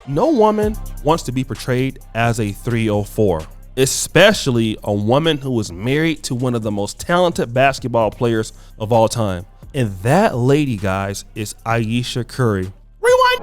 No woman wants to be portrayed as a 304, especially a woman who is married to one of the most talented basketball players of all time. And that lady, guys, is Ayesha Curry. Rewind.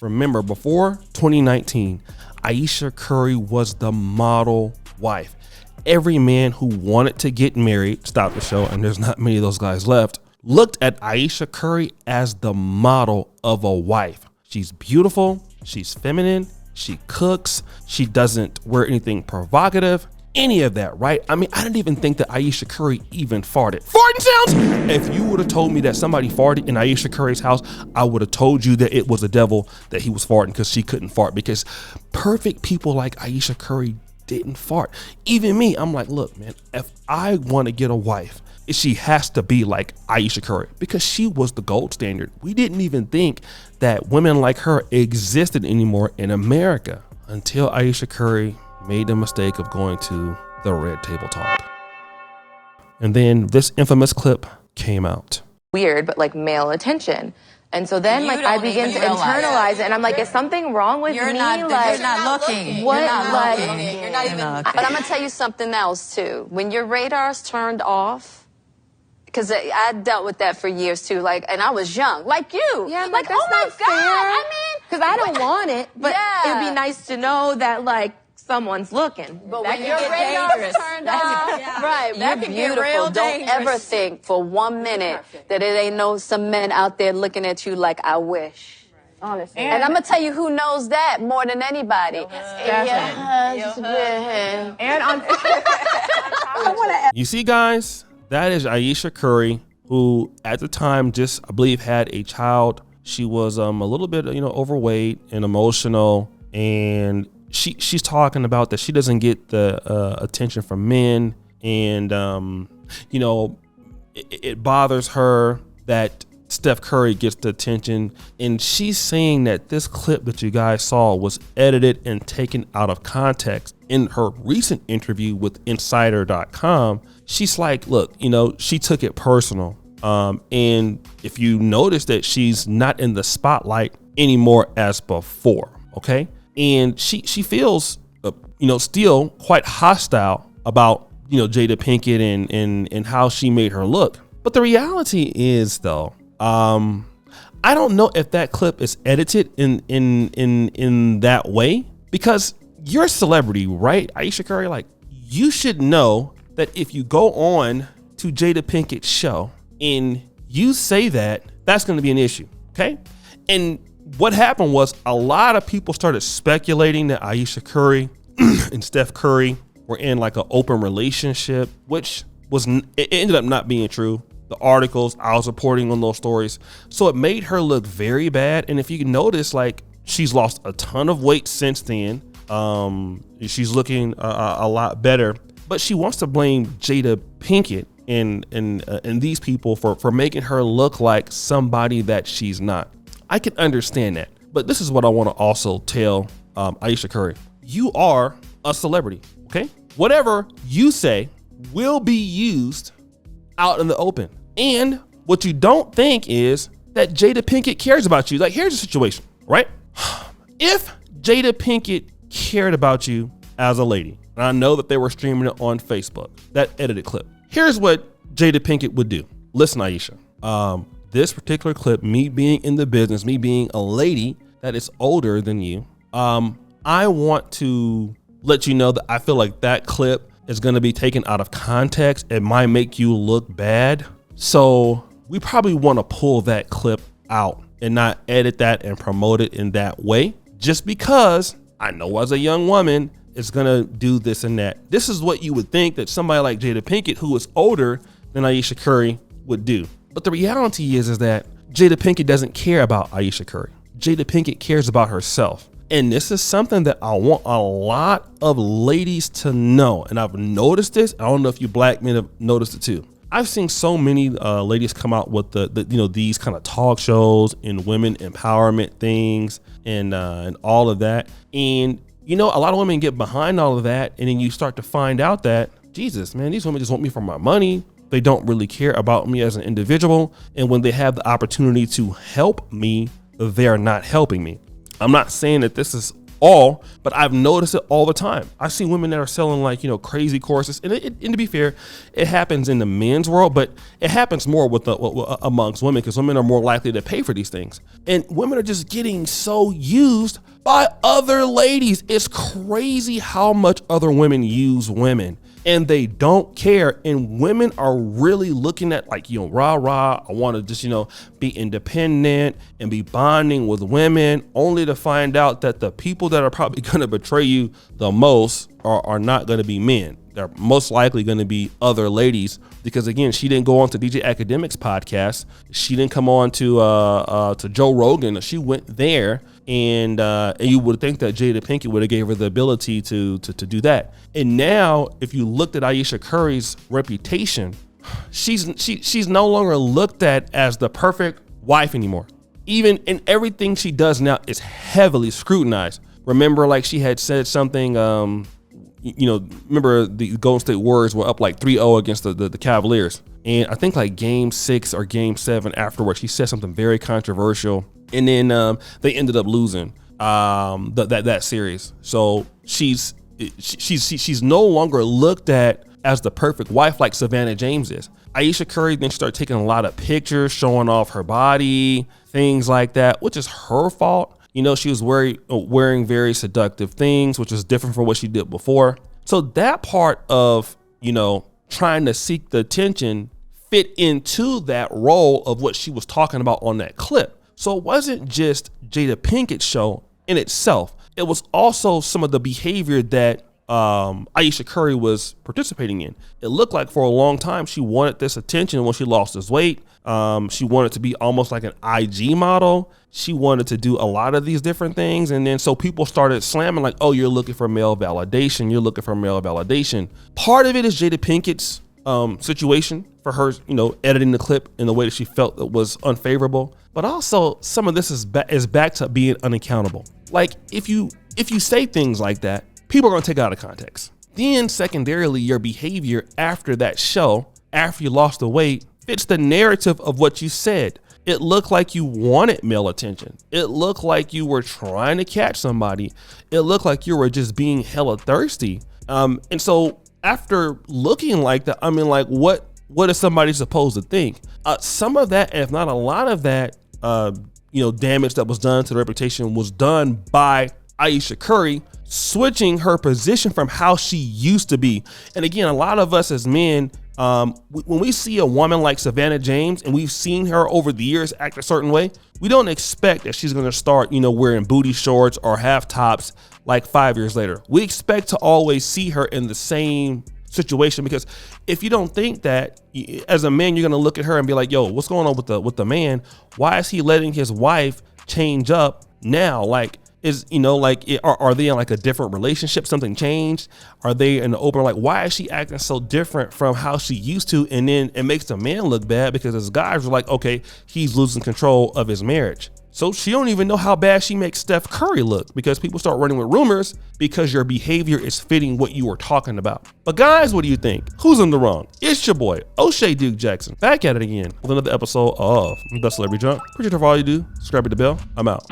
Remember, before 2019, Ayesha Curry was the model wife. Every man who wanted to get married, stop the show, and there's not many of those guys left, looked at Ayesha Curry as the model of a wife. She's beautiful, she's feminine, she cooks, she doesn't wear anything provocative, any of that, right? I mean, I didn't even think that Ayesha Curry even farted. Farting sounds! If you would have told me that somebody farted in Ayesha Curry's house, I would have told you that it was the devil that he was farting because she couldn't fart, because perfect people like Ayesha Curry didn't fart. Even me, I'm like, look, man, if I want to get a wife, she has to be like Ayesha Curry, because she was the gold standard. We didn't even think that women like her existed anymore in America until Ayesha Curry made the mistake of going to the red table talk. And then this infamous clip came out. Weird, but like male attention. And so then like I begin to internalize it, and I'm like, is something wrong with me? You're not looking. What? You're not looking. But I'm gonna tell you something else too. When your radar's turned off, because I dealt with that for years too, like, and I was young, like you. Yeah, like, that's oh my not God, fair. I mean. Because I don't want it, but Yeah. it'd be nice to know that like someone's looking. But That when your can get radar's dangerous. turned off, right, That you're can get beautiful. real Don't dangerous. ever think for 1 minute that it ain't some men out there looking at you like, I wish. Honestly. And I'm gonna tell you who knows that more than anybody. Your husband. And on You see, guys, that is Ayesha Curry, who at the time just, I believe, had a child. She was a little bit, overweight and emotional, and she's talking about that she doesn't get the attention from men, and it bothers her that Steph Curry gets the attention, and she's saying that this clip that you guys saw was edited and taken out of context. In her recent interview with Insider.com, she's like, look, she took it personal. And if you notice that she's not in the spotlight anymore as before, okay? And she feels, still quite hostile about, Jada Pinkett and how she made her look. But the reality is, though, I don't know if that clip is edited in that way, because you're a celebrity, right? Ayesha Curry, like, you should know that if you go on to Jada Pinkett's show and you say that, that's going to be an issue, okay? And what happened was a lot of people started speculating that Ayesha Curry and Steph Curry were in like an open relationship, which it ended up not being true. The articles I was reporting on those stories, so it made her look very bad. And if you notice, like, she's lost a ton of weight since then. She's looking a lot better, but she wants to blame Jada Pinkett and these people for making her look like somebody that she's not. I can understand that, but this is what I want to also tell Ayesha Curry. You are a celebrity, okay? Whatever you say will be used out in the open. And what you don't think is that Jada Pinkett cares about you. Like, here's the situation, right? If Jada Pinkett cared about you as a lady, and I know that they were streaming it on Facebook, that edited clip, here's what Jada Pinkett would do. Listen, Ayesha, this particular clip, me being in the business, me being a lady that is older than you, I want to let you know that I feel like that clip is going to be taken out of context. It might make you look bad. So we probably want to pull that clip out and not edit that and promote it in that way, just because I know as a young woman, it's going to do this and that. This is what you would think that somebody like Jada Pinkett, who is older than Ayesha Curry, would do. But the reality is that Jada Pinkett doesn't care about Ayesha Curry. Jada Pinkett cares about herself. And this is something that I want a lot of ladies to know. And I've noticed this. I don't know if you black men have noticed it too. I've seen so many ladies come out with these kind of talk shows and women empowerment things and all of that. And, a lot of women get behind all of that. And then you start to find out that, Jesus, man, these women just want me for my money. They don't really care about me as an individual. And when they have the opportunity to help me, they're not helping me. I'm not saying that this is all, but I've noticed it all the time. I see women that are selling like, crazy courses. And to be fair, it happens in the men's world, but it happens more amongst women because women are more likely to pay for these things. And women are just getting so used by other ladies. It's crazy how much other women use women. And they don't care. And women are really looking at like, rah, I want to just, be independent and be bonding with women, only to find out that the people that are probably going to betray you the most are not going to be men. They're most likely going to be other ladies, because again, she didn't go on to DJ Academic's podcast. She didn't come on to Joe Rogan. She went there, and you would think that Jada Pinkett would have gave her the ability to do that. And now, if you looked at Ayesha Curry's reputation, she's no longer looked at as the perfect wife anymore. Even in everything she does now is heavily scrutinized. Remember, like she had said something. Remember the Golden State Warriors were up like 3-0 against the Cavaliers. And I think like game 6 or game 7 afterwards, she said something very controversial. And then they ended up losing that series. So she's no longer looked at as the perfect wife like Savannah James is. Ayesha Curry then started taking a lot of pictures, showing off her body, things like that, which is her fault. She was wearing very seductive things, which is different from what she did before. So that part of, trying to seek the attention fit into that role of what she was talking about on that clip. So it wasn't just Jada Pinkett's show in itself. It was also some of the behavior that Ayesha Curry was participating in. It looked like for a long time she wanted this attention when she lost this weight. She wanted to be almost like an IG model. She wanted to do a lot of these different things. And then so people started slamming like, oh, you're looking for male validation. You're looking for male validation. Part of it is Jada Pinkett's situation for her, editing the clip in the way that she felt that was unfavorable. But also some of this is back to being unaccountable. Like if you say things like that, people are going to take it out of context. Then secondarily, your behavior after that show, after you lost the weight, fits the narrative of what you said. It looked like you wanted male attention. It looked like you were trying to catch somebody. It looked like you were just being hella thirsty. And so after looking like that, what is somebody supposed to think? Some of that, if not a lot of that, damage that was done to the reputation was done by Ayesha Curry switching her position from how she used to be. And again, a lot of us as men, when we see a woman like Savannah James and we've seen her over the years act a certain way, we don't expect that she's going to start, wearing booty shorts or half tops like 5 years later. We expect to always see her in the same situation, because if you don't think that, as a man, you're going to look at her and be like, yo, what's going on with the man? Why is he letting his wife change up now? Like, are they in like a different relationship? Something changed? Are they in the open? Like, why is she acting so different from how she used to? And then it makes the man look bad, because as guys are like, okay, he's losing control of his marriage. So she don't even know how bad she makes Steph Curry look, because people start running with rumors because your behavior is fitting what you were talking about. But guys, what do you think? Who's in the wrong? It's your boy, O'Shea Duke Jackson, back at it again with another episode of The Celebrity Junk. Appreciate it for all you do. Subscribe to the bell. I'm out.